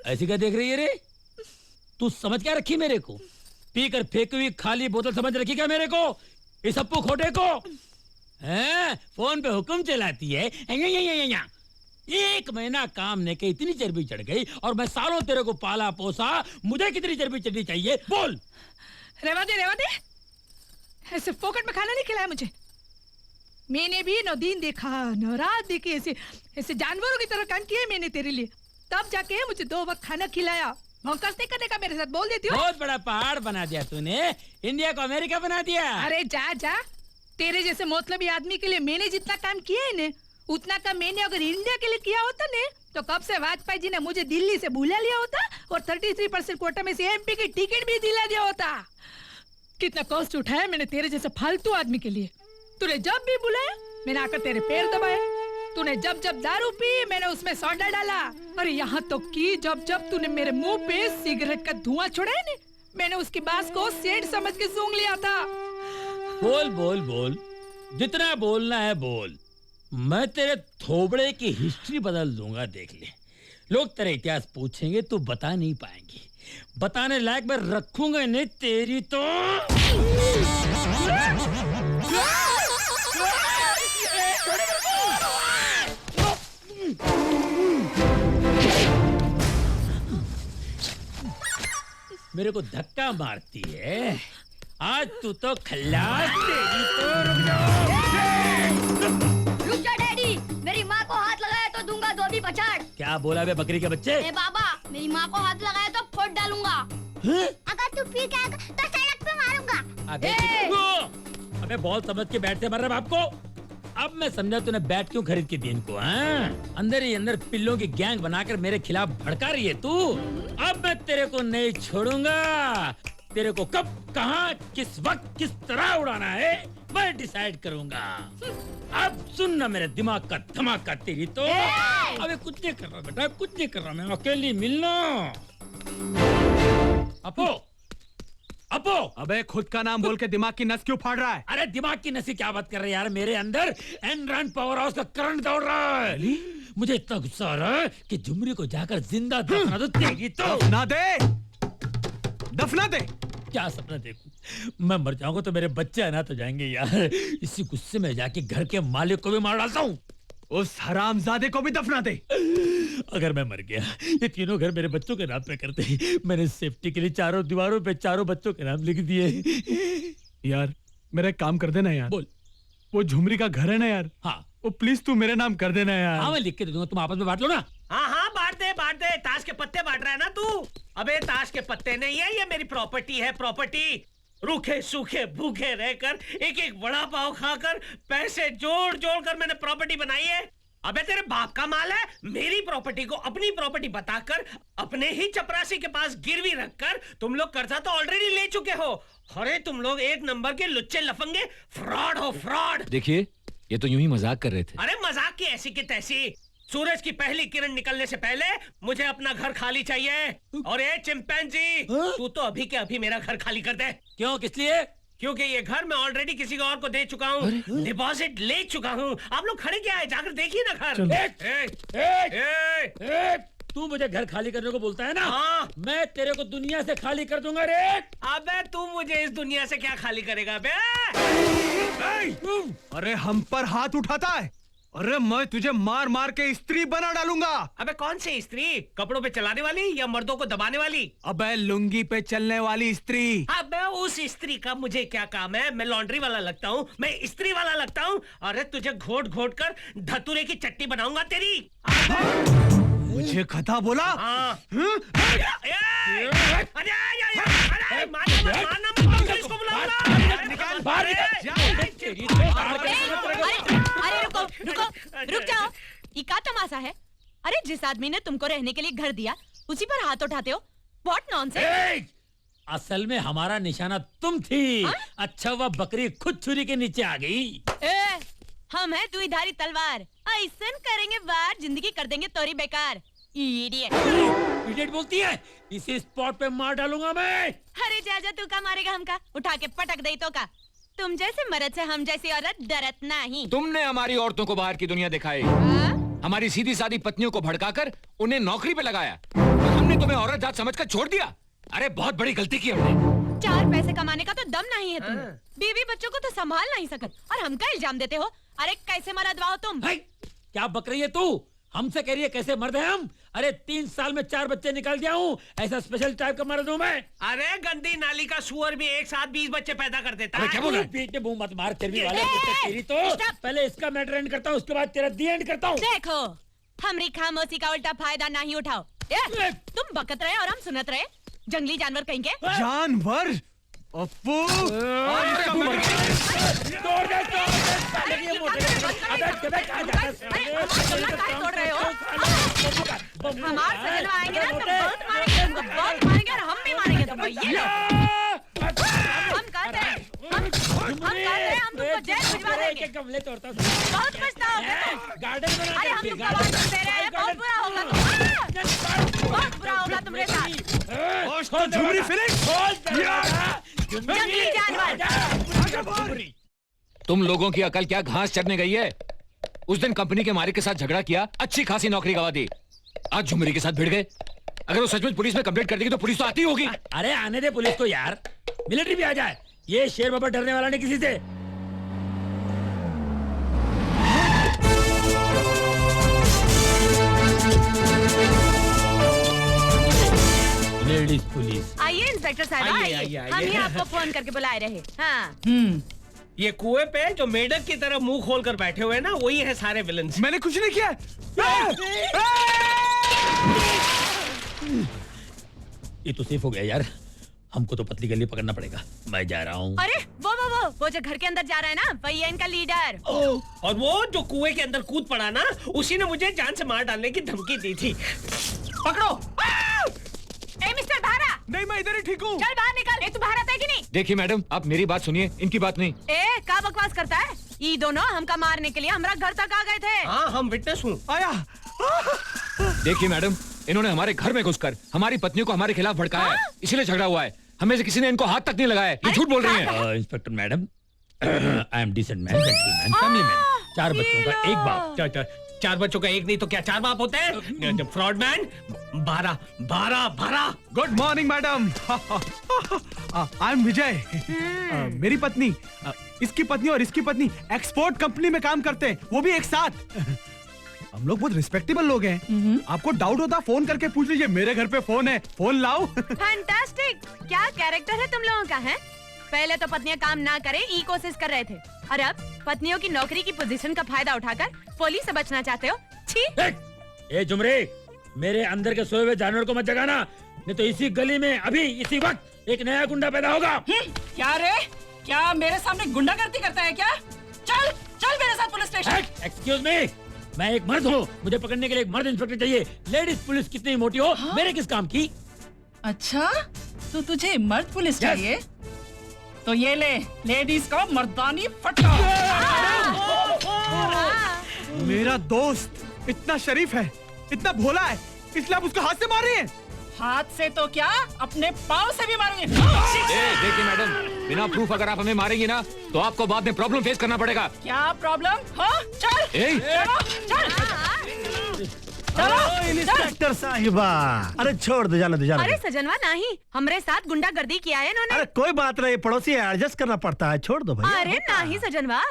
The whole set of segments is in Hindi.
ऐसी क्या देख रही है रे? तू समझ क्या रखी मेरे को? पीकर फेंकी हुई खाली बोतल समझ रखी क्या मेरे को? इस अप्पू खोटे को हैं? फोन पे हुक्म चलाती है। एक महीना काम ने के इतनी चर्बी चढ़ गई और मैं सालों तेरे को पाला पोसा, मुझे कितनी चर्बी चढ़नी चाहिए बोल? रेवा दे। ऐसे फोकट में खाना नहीं खिलाया मुझे। मैंने भी न दिन देखा न रात देखी, ऐसे जानवरों की तरह काम किया मैंने तेरे लिए, तब जाके मुझे 2 वक्त खाना खिलाया। भौंकस नहीं करने का मेरे साथ, बोल देती हूँ। बहुत बड़ा पहाड़ बना दिया तूने, इंडिया को अमेरिका बना दिया। अरे जा, तेरे जैसे मतलबी आदमी के लिए मैंने जितना काम किया है ना, उतना काम मैंने अगर इंडिया के लिए किया होता ने, तो कब से वाजपेयी जी ने मुझे दिल्ली से बुला लिया होता और 33% कोटा में से एमपी की टिकट भी दिला दिया होता। कितना कष्ट उठाया मैंने तेरे जैसे फालतू आदमी के लिए। तूने जब भी बुलाया मैंने आकर तेरे पैर दबाए, तूने जब दारू पी मैंने उसमें सोडा डाला, अरे यहाँ तो कि जब तूने मेरे मुंह पे सिगरेट का धुआं छोड़ा है, मैंने उसकी बात को सेंट समझ के सूंघ लिया था। बोल, जितना बोलना है बोल। मैं तेरे थोबड़े की हिस्ट्री बदल दूंगा, देख ले। लोग तेरा इतिहास पूछेंगे तो बता नहीं पाएंगे, बताने लायक मैं रखूंगा नहीं तेरी तो। मेरे को धक्का मारती है, आज तू तो खल्लास, तेरी तो। रुक जा डैडी, मेरी माँ को हाथ लगाया तो दूंगा धोबी पछाड़। क्या बोला बे बकरी के बच्चे? ए बाबा, मेरी माँ को हाथ लगाया तो फोड़ डालूंगा। अगर तू पी के तो सड़क पे मारूंगा। अबे बॉल समझ के बैठ से मर रहा बाप को। अब मैं समझा तूने बैट क्यों खरीद के दी इनको। अंदर ही अंदर पिल्लों की गैंग बनाकर मेरे खिलाफ भड़का रही है तू। अब मैं तेरे को नहीं छोड़ूंगा। तेरे को कब, कहां, किस वक्त, किस तरह उड़ाना है मैं डिसाइड करूंगा। अब सुन ना मेरे दिमाग का धमाका, तेरी तो। अबे कुछ नहीं कर रहा बेटा, कुछ नहीं कर रहा, मैं अकेली मिलना। अपो अबे खुद का नाम बोल के दिमाग की नस क्यों फाड़ रहा है? अरे दिमाग की नस क्या बात कर रहे हैं यार, मेरे अंदर एनरॉन पावर हाउस का करंट दौड़ रहा है। मुझे इतना गुस्सा आ रहा है कि झुमरी को जाकर जिंदा दफना दो तेरी तो। दफना दे। क्या सपना देखूं? मैं मर जाऊंगा तो मेरे बच्चे अनाथ हो जाएंगे यार। इसी गुस्से में जाके घर के मालिक को भी मार डालता हूँ। उस हरामजादे को भी दफना दे। अगर मैं मर गया, ये तीनों घर मेरे बच्चों के नाम पे करते। मैंने सेफ्टी के लिए चारों दीवारों पे चारों बच्चों के नाम लिख दिए। यार मेरा एक काम कर देना यार। बोल। वो झुमरी का घर है ना यार, हाँ वो प्लीज तू मेरे नाम कर देना यार। हाँ मैं लिख के दे दूंगा, तुम आपस में बांट लो ना। हाँ बांट दे। ताश के पत्ते बांट रहा है ना तू? अबे ताश के पत्ते नहीं है, ये मेरी प्रॉपर्टी है, प्रॉपर्टी। रूखे सूखे भूखे रहकर एक बड़ा पाव खाकर पैसे जोड़ कर मैंने प्रॉपर्टी बनाई है। अबे तेरे बाप का माल है, मेरी प्रॉपर्टी को अपनी प्रॉपर्टी बताकर अपने ही चपरासी के पास गिरवी रखकर तुम लोग कर्जा तो ऑलरेडी ले चुके हो। अरे तुम लोग एक नंबर के लुच्चे लफंगे फ्रॉड हो, फ्रॉड। देखिए ये तो यूं ही मजाक कर रहे थे। अरे मजाक की ऐसी की तैसी। सूरज की पहली किरण निकलने से पहले मुझे अपना घर खाली चाहिए। और ये चिंपैंजी, तू तो अभी के अभी मेरा घर खाली कर दे। क्यों, किस लिए? क्योंकि ये घर मैं ऑलरेडी किसी और को दे चुका हूँ, डिपॉजिट ले चुका हूँ। आप लोग खड़े क्या है, जाकर देखिए ना घर। तू मुझे घर खाली करने को बोलता है ना? हाँ। मैं तेरे को दुनिया से खाली कर दूंगा रे। अबे तू मुझे इस दुनिया से क्या खाली करेगा बे? अरे हम पर हाथ उठाता है? अरे मैं तुझे मार मार के स्त्री बना डालूंगा। अबे कौन सी स्त्री? कपड़ों पे चलाने वाली या मर्दों को दबाने वाली? अबे लुंगी पे चलने वाली स्त्री। अबे उस स्त्री का मुझे क्या काम है? मैं लॉन्ड्री वाला लगता हूँ, मैं स्त्री वाला लगता हूँ। अरे तुझे घोट घोट कर धतूरे की चट्टी बनाऊंगा तेरी। मुझे खता बोला? हाँ। रुक जाओ, ये क्या तमाशा है? अरे जिस आदमी ने तुमको रहने के लिए घर दिया उसी पर हाथ उठाते हो। What nonsense. असल में हमारा निशाना तुम थी। अच्छा वह बकरी खुद छुरी के नीचे आ गई। हम है दुईधारी तलवार, ऐसन करेंगे वार जिंदगी कर देंगे तोरी बेकार। इडियट बोलती है, इसी स्पॉट पे मार डालूंगा मैं। अरे जा तू का मारेगा हमका, उठा के पटक दे तो का। तुम जैसे मर्द से हम जैसी औरत डरत नहीं। तुमने हमारी औरतों को बाहर की दुनिया दिखाई, हमारी सीधी सादी पत्नियों को भड़काकर उन्हें नौकरी पे लगाया। हमने तुम्हें औरत जात समझकर छोड़ दिया। अरे बहुत बड़ी गलती की हमने। 4 पैसे कमाने का तो दम नहीं है तुम्हें। बीवी बच्चों को तो संभाल नहीं सकत और हमका इल्जाम देते हो। अरे कैसे मर्द हो तुम? भाई क्या बक रही है तू? हमसे कह रही है कैसे मर्द है हम? अरे 3 साल में 4 बच्चे निकाल दिया हूँ। ऐसा स्पेशल टाइप का मर्द हूँ मैं। अरे गंदी नाली का सुअर भी एक साथ 20 बच्चे पैदा कर देता है। क्या बोल रहा है? पीठ पे मुंह मत मार चर्बी वाला। तेरी तो पहले इसका मैटर एंड करता हूँ, उसके बाद तेरा दी एंड करता हूँ। देखो हमरी खामोशी का उल्टा फायदा नहीं उठाओ। तुम बकत रहे और हम सुनत रहे। जंगली जानवर कहीं के। जानवर अप्पू तोड़ रहे हो। हमारे सजन आएंगे ना तो बहुत मारेंगे तुमको, बहुत मारेंगे और हम भी मारेंगे तुमको। ये लो हम कहते हैं हम तुमको जेल भिजवा देंगे। बहुत पछताओगे तुम। गार्डन में अरे हम तुमको आवाज दे रहे हैं, बहुत बुरा होगा तुम। बहुत बुरा होगा तुम्हारे साथ। झुमरी फिनिश। जंगली जानवर। तुम लोगों की अकल क्या घास चरने गई है? उस दिन कंपनी के मालिक के साथ झगड़ा किया, अच्छी खासी नौकरी गवा दी। आज झुमरी के साथ भिड़ गए। अगर वो सचमुच पुलिस में कंप्लेंट कर देगी तो पुलिस तो आती होगी। अरे आने दे पुलिस को यार, मिलिट्री भी आ जाए। ये शेर बाबा डरने वाला नहीं किसी से। Ladies police. आइए इंस्पेक्टर साहब, आइए, आइए। आइए, हम ही आइए। आपको फोन करके बुलाए रहे। हाँ ये कुएं पे जो मेढक की तरह मुंह खोल कर बैठे हुए हैं ना, वही है सारे विलन्स। मैंने कुछ नहीं किया। ये तो सेफ हो गया यार। हमको तो पतली गली पकड़ना पड़ेगा। मैं जा रहा हूँ। अरे वो जो घर के अंदर जा रहा है ना, वही है इनका लीडर। और वो जो कुएं के अंदर कूद पड़ा ना, उसी ने मुझे जान से मार डालने की धमकी दी थी। पकड़ो। ए मिस्टर भारा, नहीं मैं इधर ही ठीक हूँ। चल बाहर निकल। ए तू भारत है कि नहीं? देखिए मैडम, आप मेरी बात सुनिए, इनकी बात नहीं। ए का बकवास करता है? ये दोनों हमका मारने के लिए हमारा घर तक आ गए थे। हाँ हम विटनेस हूँ। आया। देखिए मैडम, इन्होंने हमारे घर में घुसकर हमारी पत्नियों को हमारे खिलाफ भड़काया है, इसलिए झगड़ा हुआ है। हमें से किसी ने इनको हाथ तक नहीं लगाया। ये झूठ बोल रही हैं। Inspector madam, I am decent man, gentleman, family man. 4 बच्चों का एक बाप। 4 बच्चों का एक नहीं तो क्या 4 बाप होते हैं? Fraud man. 12। Good morning madam. I am Vijay. मेरी पत्नी, इसकी पत्नी और इसकी पत्नी एक्सपोर्ट कंपनी में काम करते हैं, वो भी एक साथ। हम लोग बहुत रिस्पेक्टेबल लोग हैं। आपको डाउट होता फोन करके पूछ लीजिए, मेरे घर पे फोन है, फोन लाओ। फैंटास्टिक। क्या कैरेक्टर है तुम लोगों का है? पहले तो पत्नियां काम ना करे ये कोशिश कर रहे थे, और अब पत्नियों की नौकरी की पोजीशन का फायदा उठाकर पुलिस से बचना चाहते हो। छी। ए जुमरे, मेरे अंदर के सोए हुए जानवर को मत जगाना, नहीं तो इसी गली में अभी इसी वक्त एक नया गुंडा पैदा होगा। क्या रे? क्या मेरे सामने गुंडागर्दी करता है क्या? चल चल मेरे साथ पुलिस स्टेशन। एक्सक्यूज मी, मैं एक मर्द हूँ, मुझे पकड़ने के लिए एक मर्द इंस्पेक्टर चाहिए। लेडीज पुलिस कितनी मोटी हो, मेरे किस काम की? अच्छा, तो तुझे मर्द पुलिस चाहिए? तो ये ले, लेडीज का मर्दानी फटका। मेरा दोस्त इतना शरीफ है, इतना भोला है, इसलिए आप उसको हाथ से मार रही हैं? हाथ से तो क्या, अपने पाँव से भी मारेंगे। देखिए मैडम, बिना प्रूफ अगर आप हमें मारेंगी ना तो आपको बाद में प्रॉब्लम फेस करना पड़ेगा। क्या प्रॉब्लम? हाँ चल चलो इंस्पेक्टर साहिबा, अरे छोड़ दो, जाने दो, जाने अरे दो। सजनवा नहीं, हमरे साथ गुंडागर्दी किया है इन्होंने। अरे कोई बात नहीं, पड़ोसी है, एडजस्ट करना पड़ता है, छोड़ दो भैया। अरे नहीं सजनवा,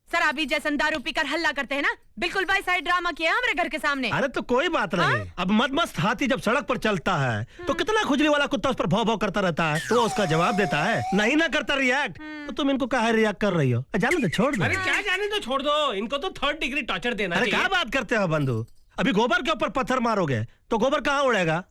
शराबी जैसन दारू पीकर हल्ला करते हैं ना, बिल्कुल बाई साइड ड्रामा किया हमारे घर के सामने। अरे तो कोई बात नहीं। अब मस्त हाथी जब सड़क पर चलता है तो कितना खुजली वाला कुत्ता उस पर भौं भौं करता रहता है, तो उसका जवाब देता है, नहीं ना करता रिएक्ट, तो तुम इनको काहे रिएक्ट कर रही हो? जाने दो, छोड़ दो। अरे क्या जाने दो, छोड़ दो, इनको तो 3rd डिग्री टॉर्चर देना अरे चाहिए। क्या बात करते हो बंधु, अभी गोबर के ऊपर पत्थर मारोगे तो गोबर कहाँ उड़ेगा?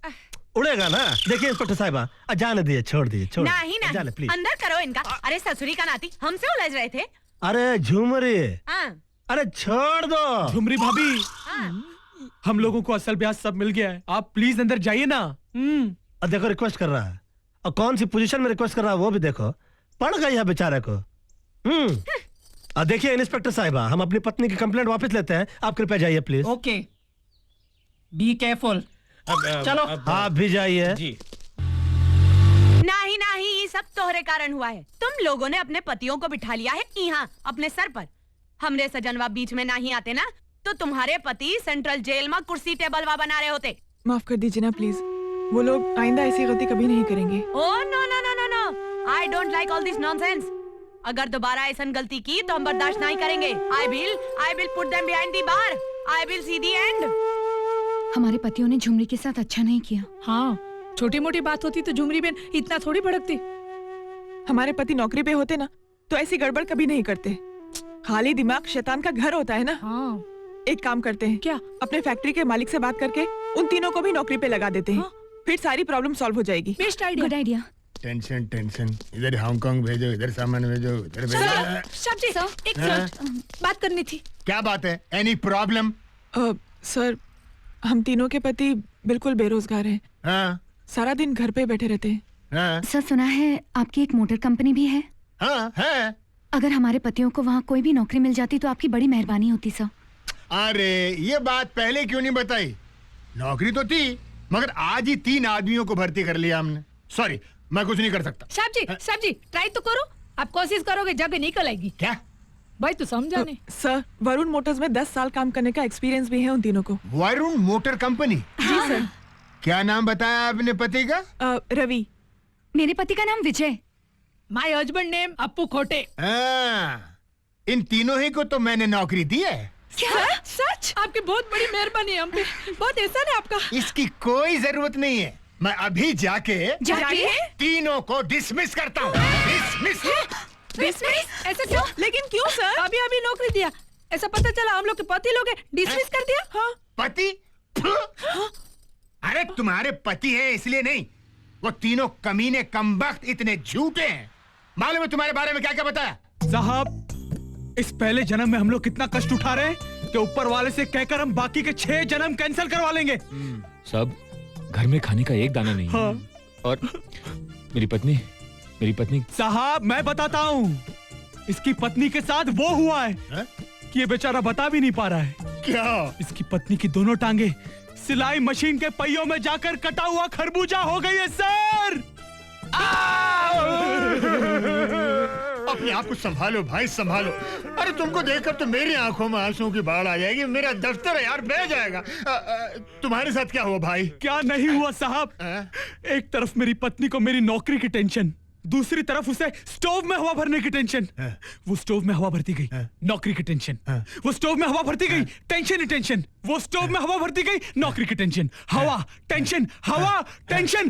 उड़ेगा ना। देखिए इंस्पेक्टर साहिबा, जाने दिए, छोड़ दिए, छोड़ नहीं जाने नहीं, प्लीज। अंदर करो इनका। अरे ससुरी का नाती, हमसे उलझ रहे थे। अरे झूमरी, हाँ अरे छोड़ दो। झुमरी भाभी, हाँ। हम लोगों को असल ब्याज सब मिल गया है, आप प्लीज अंदर जाइए ना। और देखो रिक्वेस्ट कर रहा है, और कौन सी पोजीशन में रिक्वेस्ट कर रहा है वो भी देखो, पड़ गई है बेचारे को। और देखिए इंस्पेक्टर साहिबा, हम अपनी पत्नी की कंप्लेंट वापस लेते हैं, आप कृपया जाइए प्लीज। Okay, be careful. चलो आप भी जाइए जी। नहीं नहीं, ये सब तोहरे कारण हुआ है। तुम लोगों ने अपने पतियों को बिठा लिया है यहाँ अपने सर पर। हमरे सजनवा बीच में नहीं आते ना, तो तुम्हारे पति सेंट्रल जेल में कुर्सी टेबल वा बना रहे होते। माफ कर दीजिए ना प्लीज, वो लोग आइंदा ऐसी गलती कभी नहीं करेंगे। Oh no no no no no, I don't like all this nonsense. अगर दोबारा ऐसा गलती की तो हम बर्दाश्त नहीं करेंगे। I will put them behind the bar. I will see the end. हमारे पतियों ने झुमरी के साथ अच्छा नहीं किया। हाँ, छोटी मोटी बात होती तो झुमरी बहन इतना थोड़ी भड़कती। हमारे पति नौकरी पे होते ना तो ऐसी गड़बड़ कभी नहीं करते। खाली दिमाग शैतान का घर होता है ना। हाँ। एक काम करते हैं, क्या? अपने फैक्ट्री के मालिक से बात करके उन तीनों को भी नौकरी पे लगा देते हैं। हाँ? फिर सारी प्रॉब्लम सॉल्व हो जाएगी। Best idea. Good idea. Tension tension, इधर हांगकांग भेजो, इधर सामान भेजो, इधर भेजो। साहब जी, एक मिनट बात करनी थी। क्या बात है? Any problem? सर, हम तीनों के पति बिल्कुल बेरोजगार हैं। हाँ सारा दिन घर पे बैठे रहते हैं। हाँ सर, सुना है आपकी एक मोटर कंपनी भी है। हाँ है। अगर हमारे पतियों को वहाँ कोई भी नौकरी मिल जाती तो आपकी बड़ी मेहरबानी होती सर। अरे ये बात पहले क्यों नहीं बताई? नौकरी तो थी, मगर आज ही 3 आदमियों को भर्ती कर लिया हमने। सॉरी, मैं कुछ नहीं कर सकता। साहब जी ट्राई तो करो। आप कोशिश करोगे जगह निकल आएगी। क्या भाई तू समझा नहीं। सर, वरुण मोटर्स में 10 साल काम करने का एक्सपीरियंस भी है उन तीनों को। Varun motor company? जी सर। क्या नाम बताया आपने पति का? रवि। मेरे पति का नाम विजय। माय हस्बैंड नेम अप्पू खोटे। इन तीनों ही को तो मैंने नौकरी दी है। क्या? सच? आपकी बहुत बड़ी मेहरबानी है हम पे। बहुत एहसान है आपका। इसकी कोई जरूरत नहीं है। मैं अभी जाके तीनों को डिसमिस करता हूँ। डिसमिस? ऐसा क्यों? लेकिन क्यों सर? अभी नौकरी दिया, ऐसा पता चला हम लोग के पति लोग डिसमिस कर दिया। हाँ। पति? अरे तुम्हारे पति हैं इसलिए नहीं, वो तीनों कमीने कमबख्त इतने झूठे हैं। मालूम है तुम्हारे बारे में क्या क्या बताया? साहब, इस पहले जन्म में हम लोग कितना कष्ट उठा रहे हैं कि ऊपर वाले से कहकर हम बाकी के 6 जन्म कैंसिल करवा लेंगे। सब घर में खाने का एक दाना नहीं। हाँ। और मेरी पत्नी साहब, मैं बताता हूँ, इसकी पत्नी के साथ वो हुआ है कि ये बेचारा बता भी नहीं पा रहा है। क्या? इसकी पत्नी की दोनों टांगे सिलाई मशीन के पहियों में जाकर कटा हुआ खरबूजा हो गई है सर। अपने आप को संभालो भाई, संभालो। अरे तुमको देखकर तो मेरी आंखों में आंसुओं की बाढ़ आ जाएगी। मेरा दफ्तर है यार, बह जाएगा। तुम्हारे साथ क्या हुआ भाई? क्या नहीं हुआ साहब? एक तरफ मेरी पत्नी को मेरी नौकरी की टेंशन, दूसरी तरफ उसे स्टोव में हवा भरने की टेंशन। वो स्टोव में हवा भरती गई, नौकरी की टेंशन। वो स्टोव में हवा भरती गई, टेंशन ही टेंशन। वो स्टोव में हवा भरती गई, नौकरी की टेंशन। हवा टेंशन, हवा टेंशन।